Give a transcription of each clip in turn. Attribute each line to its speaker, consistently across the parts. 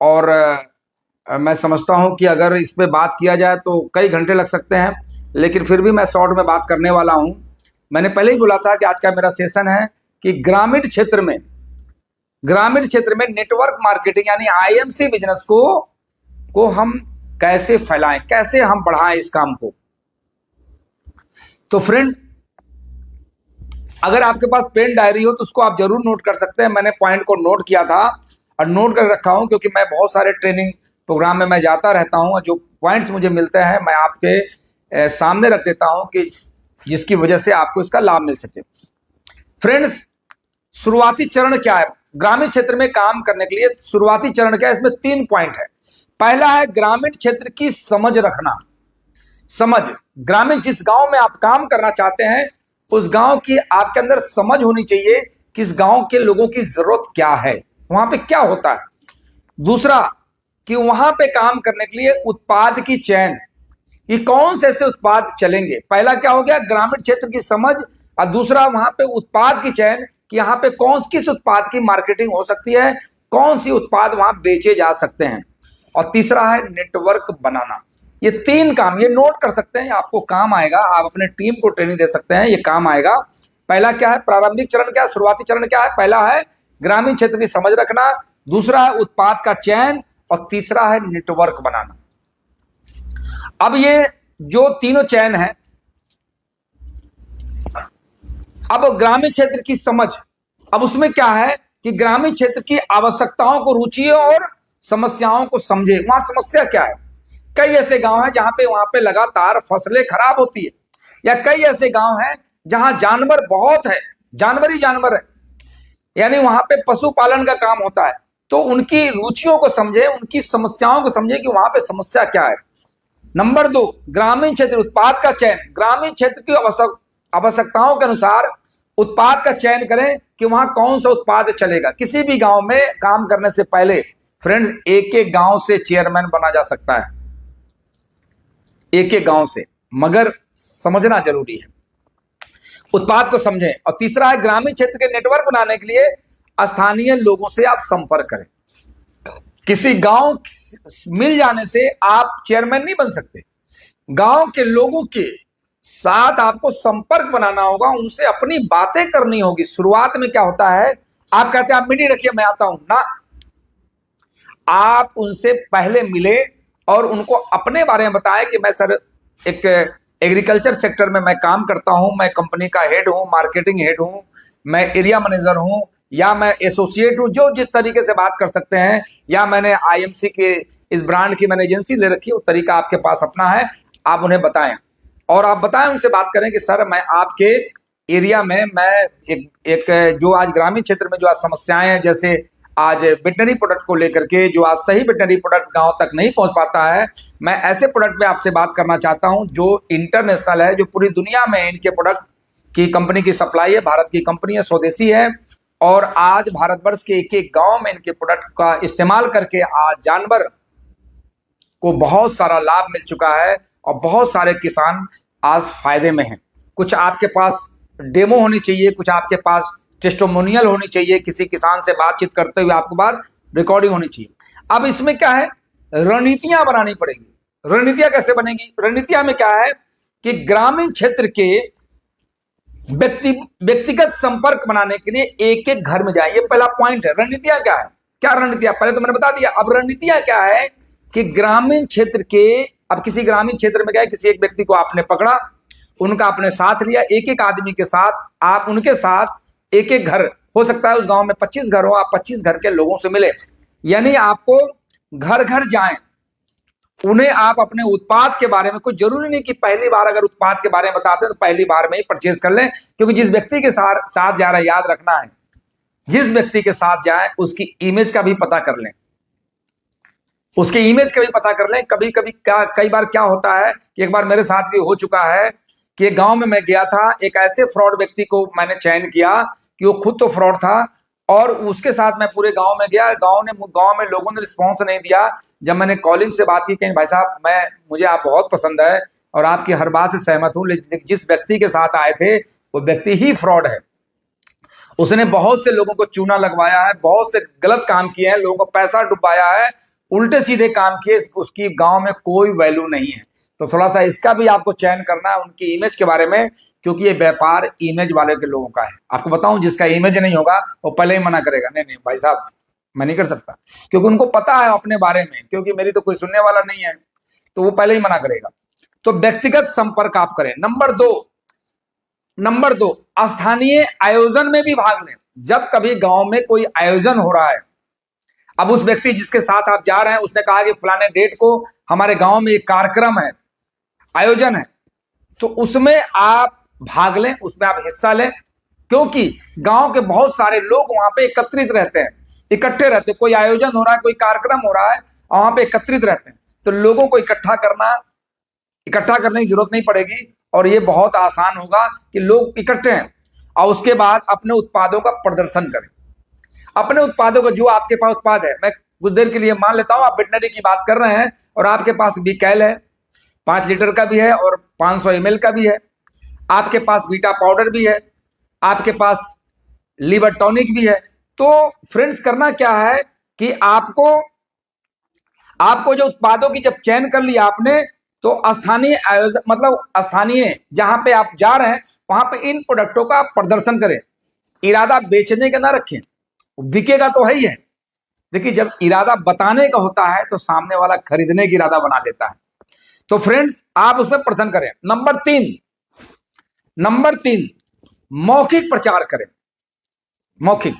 Speaker 1: और मैं समझता हूं कि अगर इस पे बात किया जाए तो कई घंटे लग सकते हैं, लेकिन फिर भी मैं शॉर्ट में बात करने वाला हूं। मैंने पहले ही बोला था कि आज का मेरा सेशन है कि ग्रामीण क्षेत्र में नेटवर्क मार्केटिंग यानी आईएमसी बिजनेस को हम कैसे फैलाएं, कैसे हम बढ़ाएं इस काम को। तो फ्रेंड, अगर आपके पास पेन डायरी हो तो उसको आप जरूर नोट कर सकते हैं। मैंने पॉइंट को नोट किया था और नोट कर रखा हूं, क्योंकि मैं बहुत सारे ट्रेनिंग प्रोग्राम में मैं जाता रहता हूं और जो पॉइंट्स मुझे मिलते हैं मैं आपके सामने रख देता हूं कि जिसकी वजह से आपको इसका लाभ मिल सके। फ्रेंड्स, शुरुआती चरण क्या है ग्रामीण क्षेत्र में काम करने के लिए? शुरुआती चरण क्या है? इसमें 3 पॉइंट है। पहला है ग्रामीण क्षेत्र की समझ रखना। समझ, ग्रामीण जिस गांव में आप काम करना चाहते हैं उस गांव की आपके अंदर समझ होनी चाहिए कि इस गांव के लोगों की जरूरत क्या है, वहां पे क्या होता है। दूसरा, कि वहां पे काम करने के लिए उत्पाद की चयन, ये कौन से ऐसे उत्पाद चलेंगे। पहला क्या हो गया, ग्रामीण क्षेत्र की समझ, और दूसरा वहां पे उत्पाद की चयन कि यहाँ पे किस उत्पाद की मार्केटिंग हो सकती है, कौन सी उत्पाद वहां बेचे जा सकते हैं। और तीसरा है नेटवर्क बनाना। ये 3 काम ये नोट कर सकते हैं, आपको काम आएगा। आप अपने टीम को ट्रेनिंग दे सकते हैं, ये काम आएगा। पहला क्या है, प्रारंभिक चरण क्या है, शुरुआती चरण क्या है? पहला है ग्रामीण क्षेत्र की समझ रखना, दूसरा है उत्पाद का चयन, और तीसरा है नेटवर्क बनाना। अब ये जो तीनों चयन है, अब ग्रामीण क्षेत्र की समझ, अब उसमें क्या है कि ग्रामीण क्षेत्र की आवश्यकताओं को, रुचि और समस्याओं को समझे। वहां समस्या क्या है? कई ऐसे गांव हैं जहां पे वहां पे लगातार फसलें खराब होती है, या कई ऐसे गांव हैं जहां जानवर बहुत है, जानवर ही जानवर है, यानी वहां पे पशुपालन का काम होता है। तो उनकी रुचियों को समझे, उनकी समस्याओं को समझे कि वहां पे समस्या क्या है। नंबर 2, ग्रामीण क्षेत्र उत्पाद का चयन। ग्रामीण क्षेत्र की आवश्यकताओं के अनुसार उत्पाद का चयन करें कि वहां कौन सा उत्पाद चलेगा। किसी भी गांव में काम करने से पहले फ्रेंड्स, एक एक गांव से चेयरमैन बना जा सकता है, एक एक गांव से, मगर समझना जरूरी है, उत्पाद को समझें। और तीसरा है ग्रामीण क्षेत्र के नेटवर्क बनाने के लिए स्थानीय लोगों से आप संपर्क करें। किसी गांव मिल जाने से आप चेयरमैन नहीं बन सकते, गांव के लोगों के साथ आपको संपर्क बनाना होगा, उनसे अपनी बातें करनी होगी। शुरुआत में क्या होता है, आप कहते हैं आप मीटिंग रखिए मैं आता हूं ना, आप उनसे पहले मिले और उनको अपने बारे में बताएं कि मैं सर एक एग्रीकल्चर सेक्टर में मैं काम करता हूं, मैं कंपनी का हेड हूं, मार्केटिंग हेड हूं, मैं एरिया मैनेजर हूं, या मैं एसोसिएट हूं, जो जिस तरीके से बात कर सकते हैं, या मैंने आईएमसी के इस ब्रांड की मैंने एजेंसी ले रखी है, वो तरीका आपके पास अपना है, आप उन्हें बताएं। और आप बताएं, उनसे बात करें कि सर मैं आपके एरिया में मैं एक जो आज ग्रामीण क्षेत्र में जो आज समस्याएं हैं, जैसे आज वेटनरी प्रोडक्ट को लेकर के जो आज सही वेटनरी प्रोडक्ट गांव तक नहीं पहुंच पाता है, मैं ऐसे प्रोडक्ट पे आपसे बात करना चाहता हूं जो इंटरनेशनल है, जो पूरी दुनिया में इनके प्रोडक्ट की कंपनी की सप्लाई है, भारत की कंपनी है, स्वदेशी है, और आज भारतवर्ष के एक एक गांव में इनके प्रोडक्ट का इस्तेमाल करके आज जानवर को बहुत सारा लाभ मिल चुका है और बहुत सारे किसान आज फायदे में हैं। कुछ आपके पास डेमो होनी चाहिए, कुछ आपके पास टेस्टिमोनियल होनी चाहिए, किसी किसान से बातचीत करते हुए आपके पास रिकॉर्डिंग होनी चाहिए। अब इसमें क्या है, रणनीतियां बनानी पड़ेगी। रणनीतियां कैसे बनेगी? रणनीतियां में क्या है कि ग्रामीण क्षेत्र के व्यक्तिगत संपर्क बनाने के लिए एक एक घर में जाए, ये पहला पॉइंट है। रणनीतियां क्या है, क्या रणनीतियां, पहले तो मैंने बता दिया। अब रणनीतियां क्या है कि ग्रामीण क्षेत्र के, अब किसी ग्रामीण क्षेत्र में गए, किसी एक व्यक्ति को आपने पकड़ा, उनका आपने साथ लिया, एक एक आदमी के साथ आप उनके साथ एक एक घर, हो सकता है उस गांव में 25 घर हो, आप 25 घर के लोगों से मिले, यानी आपको घर घर जाएं, उन्हें आप अपने उत्पाद के बारे में, कुछ जरूरी नहीं कि पहली बार अगर उत्पाद के बारे में बताते हैं तो पहली बार में ही परचेज कर लें, क्योंकि जिस व्यक्ति के साथ जा रहा है, याद रखना है, जिस व्यक्ति के साथ जाए उसकी इमेज का भी पता कर लें, उसके इमेज का भी पता कर लें। कभी कभी कई बार क्या होता है कि एक बार मेरे साथ भी हो चुका है कि एक गांव में मैं गया था, एक ऐसे फ्रॉड व्यक्ति को मैंने चयन किया कि वो खुद तो फ्रॉड था, और उसके साथ मैं पूरे गांव में गया, गांव में लोगों ने रिस्पॉन्स नहीं दिया। जब मैंने कॉलिंग से बात की कि भाई साहब मुझे आप बहुत पसंद है और आपकी हर बात से सहमत हूं, लेकिन जिस व्यक्ति के साथ आए थे वो व्यक्ति ही फ्रॉड है, उसने बहुत से लोगों को चूना लगवाया है, बहुत से गलत काम किए हैं, लोगों को पैसा डुबाया है, उल्टे सीधे काम किए, उसकी गांव में कोई वैल्यू नहीं है। तो थोड़ा सा इसका भी आपको चयन करना है उनकी इमेज के बारे में, क्योंकि ये व्यापार इमेज वाले के लोगों का है। आपको बताऊं, जिसका इमेज नहीं होगा वो पहले ही मना करेगा, नहीं नहीं भाई साहब मैं नहीं कर सकता, क्योंकि उनको पता है अपने बारे में, क्योंकि मेरी तो कोई सुनने वाला नहीं है, तो वो पहले ही मना करेगा। तो व्यक्तिगत संपर्क आप करें। नंबर दो, स्थानीय आयोजन में भी भाग लें। जब कभी गांव में कोई आयोजन हो रहा है, अब उस व्यक्ति जिसके साथ आप जा रहे हैं उसने कहा कि फलाने डेट को हमारे गांव में एक कार्यक्रम है, आयोजन है, तो उसमें आप भाग लें, उसमें आप हिस्सा लें, क्योंकि गांव के बहुत सारे लोग वहां पे एकत्रित रहते हैं, इकट्ठे रहते हैं। कोई आयोजन हो रहा है, कोई कार्यक्रम हो रहा है और वहां पे एकत्रित रहते हैं, तो लोगों को इकट्ठा करने की जरूरत नहीं पड़ेगी और ये बहुत आसान होगा कि लोग इकट्ठे हैं। और उसके बाद अपने उत्पादों का प्रदर्शन करें। अपने उत्पादों का, जो आपके पास उत्पाद है, मैं कुछ देर के लिए मान लेता हूं आप वेटनरी की बात कर रहे हैं और आपके पास बीकैल है, 5 लीटर का भी है और 500 ml का भी है, आपके पास बीटा पाउडर भी है, आपके पास लीवर टॉनिक भी है। तो फ्रेंड्स करना क्या है कि आपको जो उत्पादों की जब चयन कर लिया आपने, तो स्थानीय आयोजन मतलब स्थानीय जहां पे आप जा रहे हैं वहां पे इन प्रोडक्टों का प्रदर्शन करें। इरादा बेचने का ना रखें, बिकेगा तो है ही है। देखिए, जब इरादा बताने का होता है तो सामने वाला खरीदने की इरादा बना लेता है। तो फ्रेंड्स आप उसमें प्रदर्शन करें। नंबर तीन, मौखिक प्रचार करें। मौखिक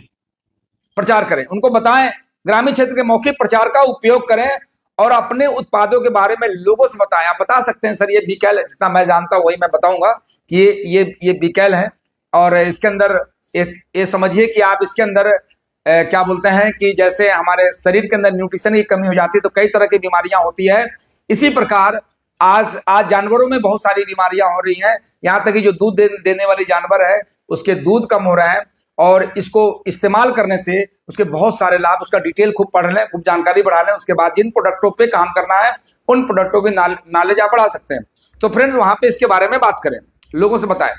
Speaker 1: प्रचार करें, उनको बताएं, ग्रामीण क्षेत्र के मौखिक प्रचार का उपयोग करें और अपने उत्पादों के बारे में लोगों से बताएं। आप बता सकते हैं सर ये बीकैल, जितना मैं जानता हूं वही मैं बताऊंगा कि ये बीकैल है और इसके अंदर ये समझिए कि आप इसके अंदर क्या बोलते हैं कि जैसे हमारे शरीर के अंदर न्यूट्रिशन की कमी हो जाती है तो कई तरह की बीमारियां होती है। इसी प्रकार आज जानवरों में बहुत सारी बीमारियां हो रही हैं, यहाँ तक कि जो दूध देने वाली जानवर है उसके दूध कम हो रहे हैं, और इसको इस्तेमाल करने से उसके बहुत सारे लाभ, उसका डिटेल खूब पढ़ लें, खूब जानकारी बढ़ा लें, उसके बाद जिन प्रोडक्टों पे काम करना है उन प्रोडक्टों की नॉलेज आप बढ़ा सकते हैं। तो फ्रेंड्स वहां पे इसके बारे में बात करें, लोगों से बताएं।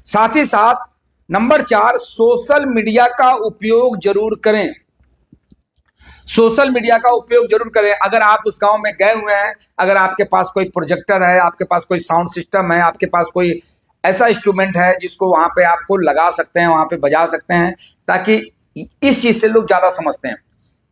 Speaker 1: साथ ही साथ नंबर 4, सोशल मीडिया का उपयोग जरूर करें। सोशल मीडिया का उपयोग जरूर करें। अगर आप उस गांव में गए हुए हैं, अगर आपके पास कोई प्रोजेक्टर है, आपके पास कोई साउंड सिस्टम है, आपके पास कोई ऐसा इंस्ट्रूमेंट है जिसको वहां पे आपको लगा सकते हैं, वहां पे बजा सकते हैं, ताकि इस चीज से लोग ज्यादा समझते हैं।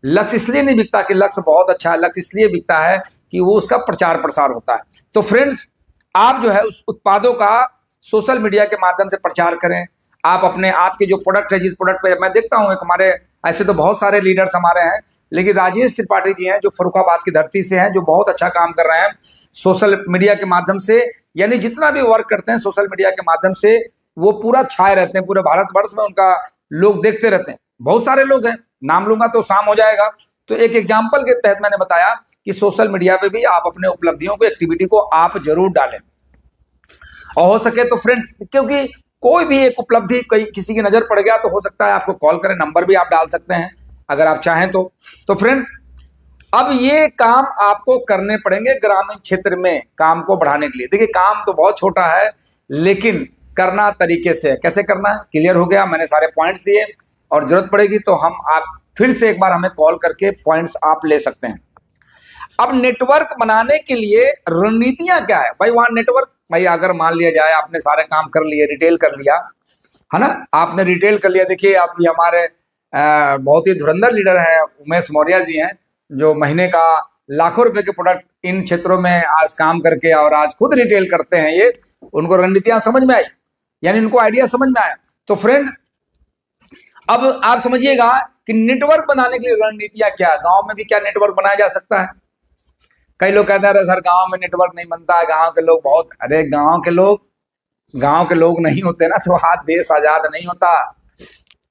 Speaker 1: लक्ष्य इसलिए नहीं बिकता कि लक्ष्य बहुत अच्छा है, लक्ष्य इसलिए बिकता है कि वो उसका प्रचार प्रसार होता है। तो फ्रेंड्स आप जो है उस उत्पादों का सोशल मीडिया के माध्यम से प्रचार करें। आप अपने आपके जो प्रोडक्ट है, जिस प्रोडक्ट पे मैं देखता हूँ, एक हमारे ऐसे तो बहुत सारे लीडर्स हमारे हैं, लेकिन राजेश त्रिपाठी जी हैं जो फर्रुखाबाद की धरती से हैं, जो बहुत अच्छा काम कर रहे हैं सोशल मीडिया के माध्यम से। यानी जितना भी वर्क करते हैं सोशल मीडिया के माध्यम से वो पूरा छाए रहते हैं, पूरे भारतवर्ष में उनका लोग देखते रहते हैं। बहुत सारे लोग हैं, नाम लूंगा तो शाम हो जाएगा। तो एक एग्जाम्पल के तहत मैंने बताया कि सोशल मीडिया पे भी आप अपने उपलब्धियों को, एक्टिविटी को आप जरूर डालें, और हो सके तो फ्रेंड्स, क्योंकि कोई भी एक उपलब्धि किसी की नजर पड़ गया तो हो सकता है आपको कॉल करें, नंबर भी आप डाल सकते हैं अगर आप चाहें तो। फ्रेंड्स अब ये काम आपको करने पड़ेंगे ग्रामीण क्षेत्र में काम को बढ़ाने के लिए। देखिए काम तो बहुत छोटा है, लेकिन करना तरीके से है। कैसे करना है क्लियर हो गया, मैंने सारे पॉइंट्स दिए, और जरूरत पड़ेगी तो आप फिर से एक बार हमें कॉल करके पॉइंट्स आप ले सकते हैं। अब नेटवर्क बनाने के लिए रणनीतियां क्या है भाई? वहां नेटवर्क, भाई अगर मान लिया जाए आपने सारे काम कर लिए, रिटेल कर लिया है ना, आपने रिटेल कर लिया। देखिए आप ये हमारे बहुत ही धुरंधर लीडर है उमेश मौर्य जी हैं, जो महीने का लाखों रुपए के प्रोडक्ट इन क्षेत्रों में आज काम करके और आज खुद रिटेल करते हैं। ये उनको रणनीतियां समझ में आई, यानी उनको आइडिया समझ में आया। तो फ्रेंड अब आप समझिएगा कि नेटवर्क बनाने के लिए रणनीतियां क्या है। गांव में भी क्या नेटवर्क बनाया जा सकता है? कई लोग कहते हैं सर गांव में नेटवर्क नहीं बनता है, गांव के लोग बहुत, अरे गांव के लोग नहीं होते ना तो हाथ देश आजाद नहीं होता।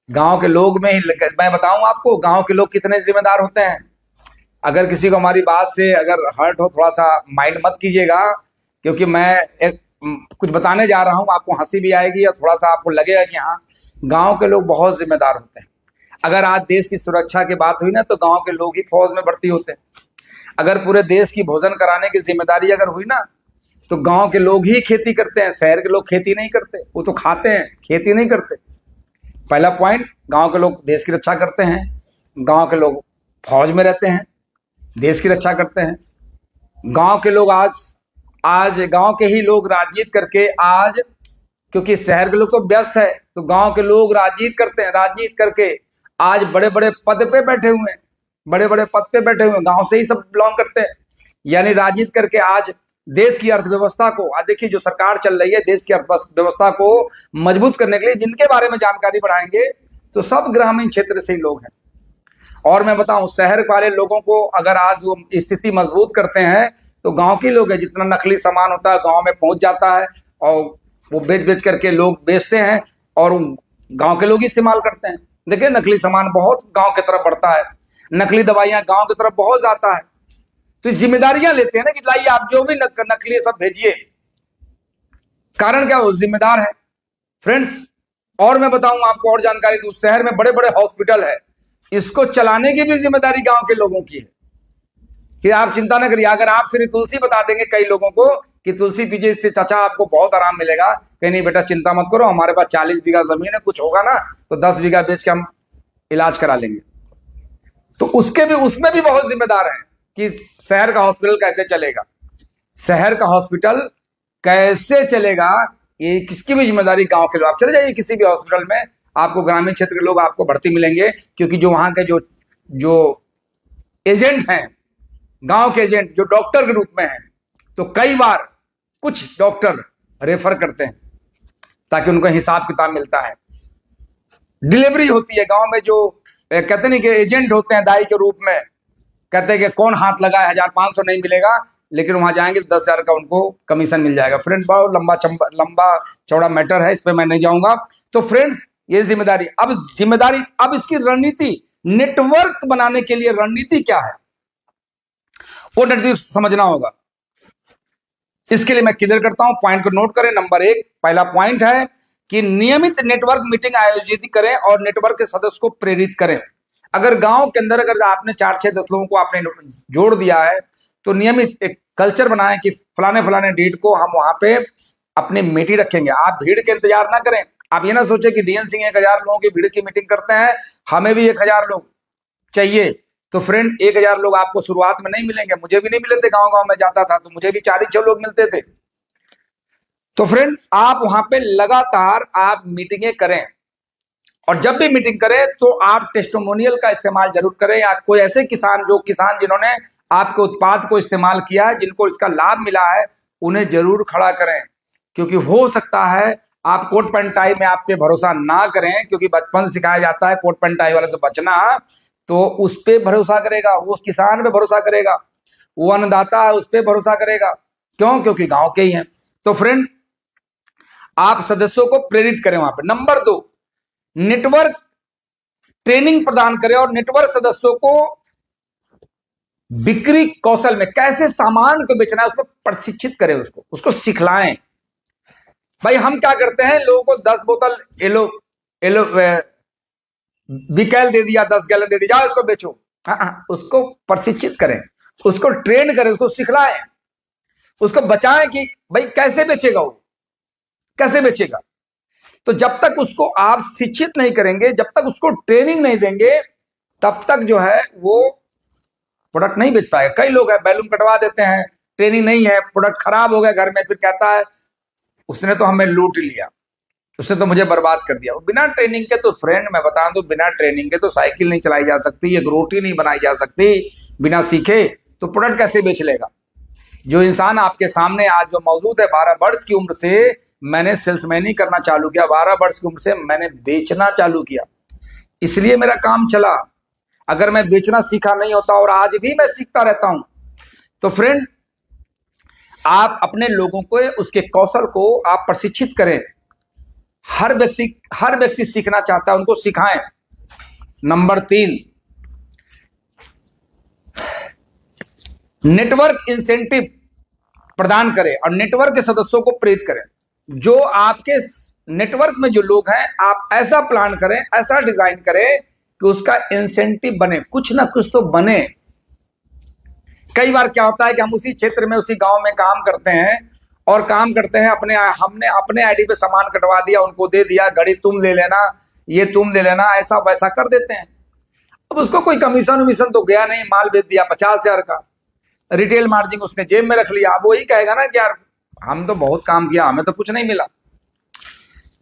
Speaker 1: गांव के लोग में ही, मैं बताऊं आपको गांव के लोग कितने जिम्मेदार होते हैं। अगर किसी को हमारी बात से अगर हर्ट हो, थोड़ा सा माइंड मत कीजिएगा, क्योंकि मैं एक कुछ बताने जा रहा हूं, आपको हंसी भी आएगी और थोड़ा सा आपको लगेगा कि हाँ गांव के लोग बहुत जिम्मेदार होते हैं। अगर आज देश की सुरक्षा की बात हुई ना तो गांव के लोग ही फौज में भर्ती होते हैं। अगर पूरे देश की भोजन कराने की जिम्मेदारी अगर हुई ना तो गांव के लोग ही खेती करते हैं। शहर के लोग खेती नहीं करते, वो तो खाते हैं, खेती नहीं करते। पहला पॉइंट, गांव के लोग देश की रक्षा करते हैं, गांव के लोग फौज में रहते हैं, देश की रक्षा करते हैं। गांव के लोग आज गांव के ही लोग राजनीति करके आज, क्योंकि शहर के लोग तो व्यस्त है, तो गांव के लोग राजनीति करते हैं, राजनीति करके आज बड़े बड़े पद पे बैठे हुए हैं, बड़े बड़े पद पे बैठे हुए हैं, गांव से ही सब बिलोंग करते हैं। यानी राजनीति करके आज देश की अर्थव्यवस्था को, आज देखिए जो सरकार चल रही है देश की अर्थव्यवस्था को मजबूत करने के लिए, जिनके बारे में जानकारी बढ़ाएंगे तो सब ग्रामीण क्षेत्र से ही लोग हैं। और मैं बताऊं, शहर वाले लोगों को अगर आज वो स्थिति मजबूत करते हैं तो गांव के लोग है, जितना नकली सामान होता है गांव में पहुंच जाता है और वो बेच करके लोग बेचते हैं और गांव के लोग इस्तेमाल करते हैं। देखिए नकली सामान बहुत गांव की तरफ बढ़ता है, नकली दवाइयां गांव की तरफ बहुत जाता है। तो जिम्मेदारियां लेते हैं ना कि लाइए आप जो भी नकली सब भेजिए, कारण क्या, वो जिम्मेदार है फ्रेंड्स। और मैं बताऊं आपको और जानकारी दूं, शहर में बड़े बड़े हॉस्पिटल है, इसको चलाने की भी जिम्मेदारी गांव के लोगों की है। कि आप चिंता न करिए, अगर आप श्री तुलसी बता देंगे कई लोगों को कि तुलसी पीजिए, इससे चाचा आपको बहुत आराम मिलेगा, कहीं नहीं बेटा चिंता मत करो, हमारे पास 40 बीघा जमीन है, कुछ होगा ना तो 10 बीघा बेच के हम इलाज करा लेंगे। तो उसमें भी बहुत जिम्मेदार है कि शहर का हॉस्पिटल कैसे चलेगा, शहर का हॉस्पिटल कैसे चलेगा, ये किसकी भी जिम्मेदारी, गांव के लोग। आप चले जाइए किसी भी हॉस्पिटल में, आपको ग्रामीण क्षेत्र के लोग आपको भर्ती मिलेंगे, क्योंकि जो वहां के जो एजेंट हैं, गांव के एजेंट जो डॉक्टर के रूप में हैं, तो कई बार कुछ डॉक्टर रेफर करते हैं ताकि उनको हिसाब किताब मिलता है। डिलीवरी होती है गांव में, जो कहते नहीं कि एजेंट होते हैं दाई के रूप में, कहते हैं कि कौन हाथ लगाए, 1500 नहीं मिलेगा, लेकिन वहां जाएंगे तो 10,000 का उनको कमीशन मिल जाएगा। फ्रेंड्स बहुत लंबा चौड़ा मैटर है, इस पर मैं नहीं जाऊंगा। तो फ्रेंड्स ये जिम्मेदारी, अब इसकी रणनीति, नेटवर्क बनाने के लिए रणनीति क्या है वो रणनीति समझना होगा। इसके लिए मैं क्लियर करता हूं, पॉइंट को नोट करें। नंबर 1 पहला पॉइंट है कि नियमित नेटवर्क मीटिंग आयोजित करें और नेटवर्क के सदस्य को प्रेरित करें। अगर गांव के अंदर अगर आपने 4-6-10 लोगों को आपने जोड़ दिया है तो नियमित एक कल्चर बनाएं कि फलाने डेट को हम वहां पे अपनी मीटिंग रखेंगे। आप भीड़ के इंतजार ना करें, आप ये ना सोचे कि डीएन सिंह 1000 लोगों की भीड़ की मीटिंग करते हैं, हमें भी 1000 लोग चाहिए। तो फ्रेंड 1000 लोग आपको शुरुआत में नहीं मिलेंगे, मुझे भी नहीं मिले थे, गांव में जाता था तो मुझे भी 4-6 लोग मिलते थे। तो फ्रेंड आप वहां पे लगातार आप मीटिंगें करें, और जब भी मीटिंग करें तो आप टेस्टिमोनियल का इस्तेमाल जरूर करें, या कोई ऐसे किसान जिन्होंने आपके उत्पाद को इस्तेमाल किया है, जिनको इसका लाभ मिला है, उन्हें जरूर खड़ा करें। क्योंकि हो सकता है आप कोट पैंट टाई में आप पे भरोसा ना करें, क्योंकि बचपन से सिखाया जाता है कोट पैंट टाई वाले से बचना, तो उस पे भरोसा करेगा, वो उस किसान पे भरोसा करेगा, वो अन्नदाता है उस पे भरोसा करेगा। क्यों? क्योंकि गांव के ही हैं। तो फ्रेंड आप सदस्यों को प्रेरित करें वहां पे। नंबर 2 नेटवर्क ट्रेनिंग प्रदान करें और नेटवर्क सदस्यों को बिक्री कौशल में कैसे सामान को बेचना है उसमें प्रशिक्षित करें, उसको सिखलाएं। भाई हम क्या करते हैं, लोगों को 10 बोतल एलो बिकैल दे दिया, 10 गैलन दे दिया, जाओ इसको बेचो। उसको प्रशिक्षित करें, उसको ट्रेन करें, उसको सिखलाएं, उसको बचाएं कि भाई कैसे बेचेगा, वो कैसे बेचेगा। तो जब तक उसको आप शिक्षित नहीं करेंगे, जब तक उसको ट्रेनिंग नहीं देंगे, तब तक जो है वो प्रोडक्ट नहीं बेच पाएगा। कई लोग है बैलून कटवा देते हैं, ट्रेनिंग नहीं है, प्रोडक्ट खराब हो गया घर में, फिर कहता है उसने तो हमें लूट लिया, उसने तो मुझे बर्बाद कर दिया। बिना ट्रेनिंग के तो फ्रेंड मैं बता दूं, बिना ट्रेनिंग के तो साइकिल नहीं चलाई जा सकती, एक रोटी नहीं बनाई जा सकती, बिना सीखे तो प्रोडक्ट कैसे बेच लेगा। जो इंसान आपके सामने आज जो मौजूद है, 12 वर्ष की उम्र से मैंने सेल्समैनी करना चालू किया, 12 वर्ष की उम्र से मैंने बेचना चालू किया, इसलिए मेरा काम चला। अगर मैं बेचना सीखा नहीं होता, और आज भी मैं सीखता रहता हूं। तो फ्रेंड आप अपने लोगों को उसके कौशल को आप प्रशिक्षित करें। हर व्यक्ति सीखना चाहता है, उनको सिखाएं। नंबर 3 नेटवर्क इंसेंटिव प्रदान करें और नेटवर्क के सदस्यों को प्रेरित करें। जो आपके नेटवर्क में जो लोग हैं, आप ऐसा प्लान करें, ऐसा डिजाइन करें कि उसका इंसेंटिव बने, कुछ ना कुछ तो बने। कई बार क्या होता है कि हम उसी क्षेत्र में, उसी गांव में काम करते हैं, और काम करते हैं हमने अपने आईडी पे सामान कटवा दिया, उनको दे दिया, घड़ी तुम ले लेना, ये तुम ले लेना, ऐसा वैसा कर देते हैं। अब उसको कोई कमीशन वमीशन तो गया नहीं, माल बेच दिया 50,000 का, रिटेल मार्जिन उसने जेब में रख लिया। अब वही कहेगा ना कि यार हम तो बहुत काम किया, हमें तो कुछ नहीं मिला।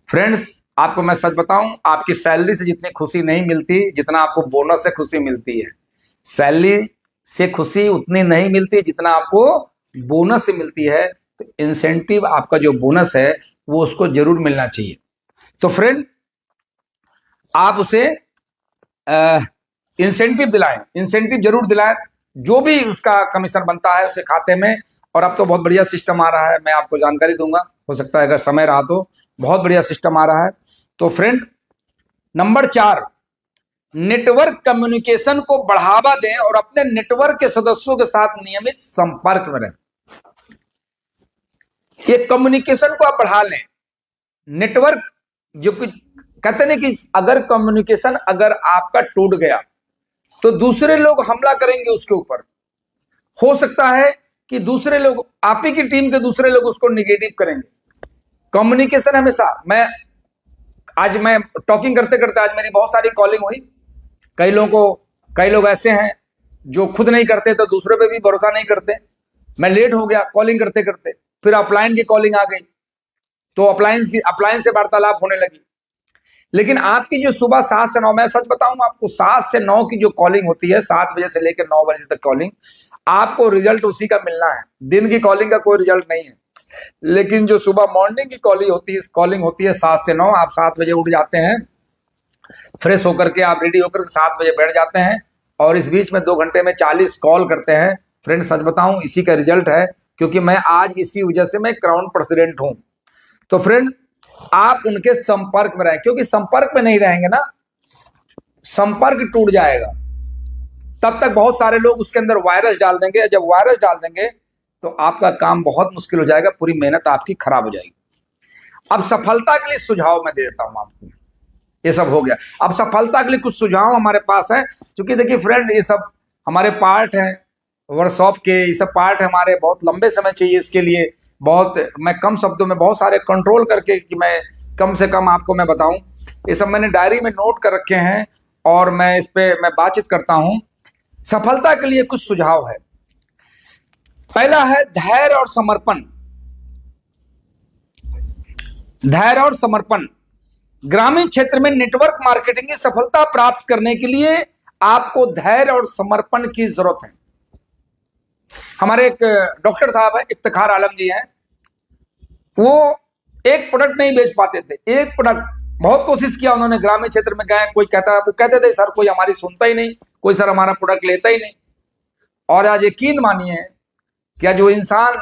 Speaker 1: फ्रेंड्स, आपको मैं सच बताऊं, आपकी सैलरी से जितनी खुशी नहीं मिलती जितना आपको बोनस से खुशी मिलती है। सैलरी से खुशी उतनी नहीं मिलती जितना आपको बोनस से मिलती है। तो इंसेंटिव, आपका जो बोनस है वो उसको जरूर मिलना चाहिए। तो फ्रेंड, आप उसे इंसेंटिव दिलाएं, इंसेंटिव जरूर दिलाएं, जो भी उसका कमीशन बनता है उसे खाते में। और अब तो बहुत बढ़िया सिस्टम आ रहा है, मैं आपको जानकारी दूंगा, हो सकता है अगर समय रहा तो। बहुत बढ़िया सिस्टम आ रहा है। तो फ्रेंड, नंबर 4, नेटवर्क कम्युनिकेशन को बढ़ावा दें और अपने नेटवर्क के सदस्यों के साथ नियमित संपर्क में रहें। ये कम्युनिकेशन को आप बढ़ा लें। नेटवर्क, जो कहते हैं कि अगर कम्युनिकेशन अगर आपका टूट गया तो दूसरे लोग हमला करेंगे उसके ऊपर। हो सकता है कि दूसरे लोग, आप ही की टीम के दूसरे लोग उसको निगेटिव करेंगे। कम्युनिकेशन हमेशा, आज मैं टॉकिंग करते करते आज मेरी बहुत सारी कॉलिंग हुई। कई लोग ऐसे हैं जो खुद नहीं करते तो दूसरे पे भी भरोसा नहीं करते। मैं लेट हो गया कॉलिंग करते करते, फिर अपलाइन की कॉलिंग आ गई, तो अपलाइन से वार्तालाप होने लगी। लेकिन आपकी जो सुबह 7 से 9, मैं सच बताऊं आपको, 7 से 9 की जो कॉलिंग होती है, 7 बजे से लेकर 9 बजे तक कॉलिंग, आपको रिजल्ट उसी का मिलना है। दिन की कॉलिंग का कोई रिजल्ट नहीं है। लेकिन जो सुबह मॉर्निंग की कॉलिंग होती है 7 से 9, आप 7 बजे उठ जाते हैं, फ्रेश होकर के आप रेडी होकर 7 बजे बैठ जाते हैं और इस बीच में 2 घंटे में 40 कॉल करते हैं। फ्रेंड, सच बताऊं, इसी का रिजल्ट है, क्योंकि मैं आज इसी वजह से मैं क्राउन प्रेसिडेंट हूं। तो फ्रेंड, आप उनके संपर्क में रहें, क्योंकि संपर्क में नहीं रहेंगे ना, संपर्क टूट जाएगा। तब तक बहुत सारे लोग उसके अंदर वायरस डाल देंगे। जब वायरस डाल देंगे तो आपका काम बहुत मुश्किल हो जाएगा, पूरी मेहनत आपकी खराब हो जाएगी। अब सफलता के लिए सुझाव मैं दे देता हूं आपको। ये सब हो गया, अब सफलता के लिए कुछ सुझाव हमारे पास है। क्योंकि देखिए फ्रेंड, ये सब हमारे पार्ट हैं वर्कशॉप के, ये सब पार्ट हमारे, बहुत लंबे समय चाहिए इसके लिए। मैं कम शब्दों में बहुत सारे कंट्रोल करके कि मैं कम से कम आपको मैं बताऊं, ये सब मैंने डायरी में नोट कर रखे हैं और मैं इस पे मैं बातचीत करता हूं। सफलता के लिए कुछ सुझाव है। पहला है धैर्य और समर्पण। धैर्य और समर्पण। ग्रामीण क्षेत्र में नेटवर्क मार्केटिंग की सफलता प्राप्त करने के लिए आपको धैर्य और समर्पण की जरूरत है। हमारे एक डॉक्टर साहब है, इफ्तिखार आलम जी हैं, वो एक प्रोडक्ट नहीं बेच पाते थे, एक प्रोडक्ट, बहुत कोशिश किया उन्होंने, ग्रामीण क्षेत्र में गए, कोई वो कहते थे सर कोई हमारी सुनता ही नहीं, कोई सर हमारा प्रोडक्ट लेता ही नहीं। और आज यकीन मानिए क्या, जो इंसान,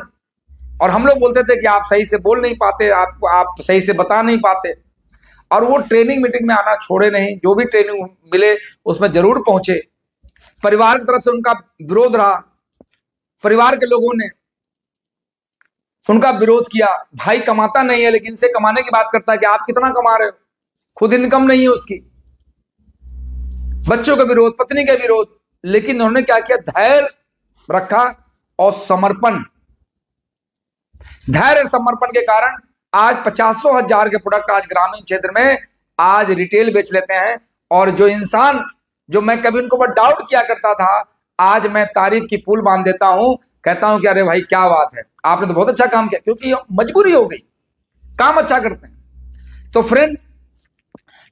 Speaker 1: और हम लोग बोलते थे कि आप सही से बोल नहीं पाते, आप सही से बता नहीं पाते, और वो ट्रेनिंग मीटिंग में आना छोड़े नहीं, जो भी ट्रेनिंग मिले उसमें जरूर पहुंचे। परिवार की तरफ से उनका विरोध रहा, परिवार के लोगों ने उनका विरोध किया, भाई कमाता नहीं है लेकिन से कमाने की बात करता है कि आप कितना कमा रहे हो, खुद इनकम नहीं है उसकी। बच्चों का विरोध, पत्नी का विरोध, लेकिन उन्होंने क्या किया, धैर्य रखा और समर्पण। धैर्य और समर्पण के कारण आज 50 हजार के प्रोडक्ट आज ग्रामीण क्षेत्र में आज रिटेल बेच लेते हैं। और जो इंसान, जो मैं कभी उनको पर डाउट किया करता था, आज मैं तारीफ की पुल बांध देता हूं, कहता हूं कि अरे भाई क्या बात है, आपने तो बहुत अच्छा काम किया, क्योंकि मजबूरी हो गई, काम अच्छा करते हैं। तो फ्रेंड,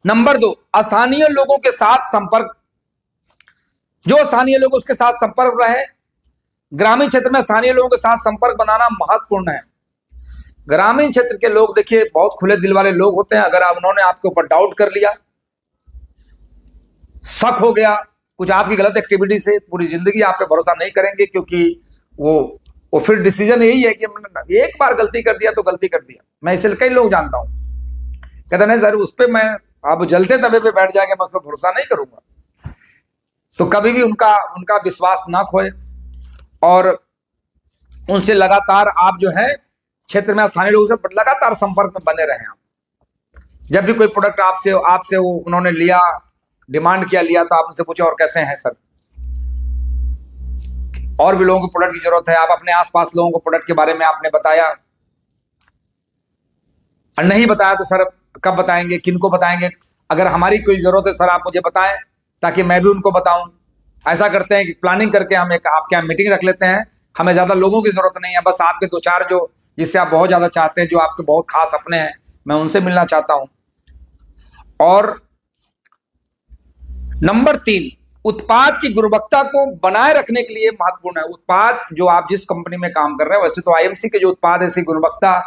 Speaker 1: नंबर 2, स्थानीय लोगों के साथ संपर्क। जो स्थानीय लोग, उसके साथ संपर्क रहे। ग्रामीण क्षेत्र में स्थानीय लोगों के साथ संपर्क बनाना महत्वपूर्ण है। ग्रामीण क्षेत्र के लोग देखिए बहुत खुले दिल वाले लोग होते हैं। अगर उन्होंने आपके ऊपर डाउट कर लिया, शक हो गया कुछ आपकी गलत एक्टिविटी से, पूरी जिंदगी आप पे भरोसा नहीं करेंगे, क्योंकि वो फिर डिसीजन यही है कि एक बार गलती कर दिया तो गलती कर दिया। मैं इसे कई लोग जानता हूं, कहते नहीं सर उस पर मैं, आप जलते तवे पे बैठ जाएंगे, मैं उस पर भरोसा नहीं करूंगा। तो कभी भी उनका विश्वास ना खोए और उनसे लगातार आप जो है क्षेत्र में स्थानीय लोगों से लगातार संपर्क में बने रहें। आप जब भी कोई प्रोडक्ट आपसे वो उन्होंने लिया, डिमांड किया, लिया, तो आप उनसे पूछे और कैसे हैं सर, और भी लोगों को प्रोडक्ट की जरूरत है, आप अपने आसपास लोगों को प्रोडक्ट के बारे में आपने बताया, और नहीं बताया तो सर कब बताएंगे, किनको बताएंगे, अगर हमारी कोई जरूरत है सर आप मुझे बताएं, ताकि मैं भी उनको बताऊं। ऐसा करते हैं कि प्लानिंग करके हम एक आपके यहाँ मीटिंग रख लेते हैं। हमें ज्यादा लोगों की जरूरत नहीं है, बस आपके 2-4 जो जिससे आप बहुत ज्यादा चाहते हैं, जो आपके बहुत खास अपने हैं, मैं उनसे मिलना चाहता हूं। और नंबर 3, उत्पाद की गुणवत्ता को बनाए रखने के लिए महत्वपूर्ण है। उत्पाद जो आप जिस कंपनी में काम कर रहे हैं, वैसे तो आईएमसी के जो उत्पाद है, इसकी गुणवत्ता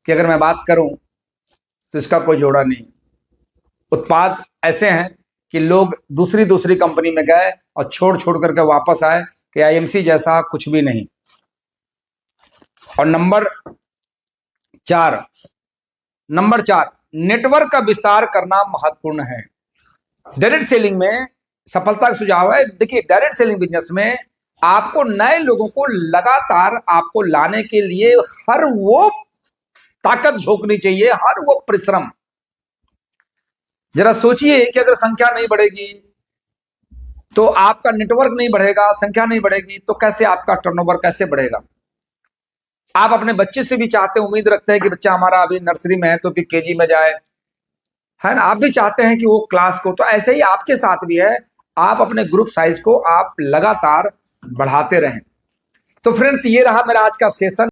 Speaker 1: की अगर मैं बात करूं तो इसका कोई जोड़ा नहीं। उत्पाद ऐसे हैं कि लोग दूसरी कंपनी में गए और छोड़ करके वापस आए कि आईएमसी जैसा कुछ भी नहीं। और नंबर 4, नेटवर्क का विस्तार करना महत्वपूर्ण है। डायरेक्ट सेलिंग में सफलता का सुझाव है, देखिए डायरेक्ट सेलिंग बिजनेस में आपको नए लोगों को लगातार आपको लाने के लिए हर वो ताकत झोंकनी चाहिए, हर वो परिश्रम। जरा सोचिए कि अगर संख्या नहीं बढ़ेगी तो आपका नेटवर्क नहीं बढ़ेगा, संख्या नहीं बढ़ेगी तो कैसे आपका टर्नओवर कैसे बढ़ेगा। आप अपने बच्चे से भी चाहते हैं, उम्मीद रखते हैं कि बच्चा हमारा अभी नर्सरी में है तो फिर केजी में जाए, है ना। आप भी चाहते हैं कि वो क्लास को, तो ऐसे ही आपके साथ भी है, आप अपने ग्रुप साइज को आप लगातार बढ़ाते रहें। तो फ्रेंड्स, ये रहा मेरा आज का सेशन।